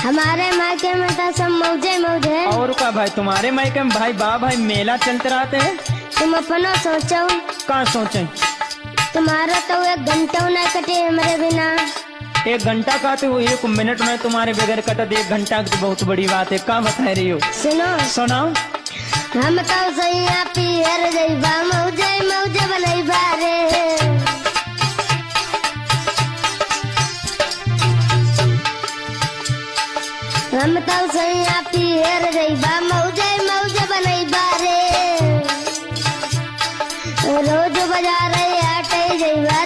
हमारे मायके में तो सब मौजे मौजे। और का भाई तुम्हारे मायके में भाई बा भाई मेला चलते रहते हैं। तुम अपना सोचो। कहाँ सोचे? तुम्हारा तो 1 घंटा न कटे हमारे बिना। 1 घंटा कहते हो, 1 मिनट में तुम्हारे बगैर कटत 1 घंटा की तो बहुत बड़ी बात है। क्या बता रही हो? सुनो सुनाओ। हम तो सैया पियर जइबा मौजे मौजे बनैबा रे। हम तो सैया पियर जइबा मौजे मौजे बनैबा रे। रोज बाजार आटे जइबा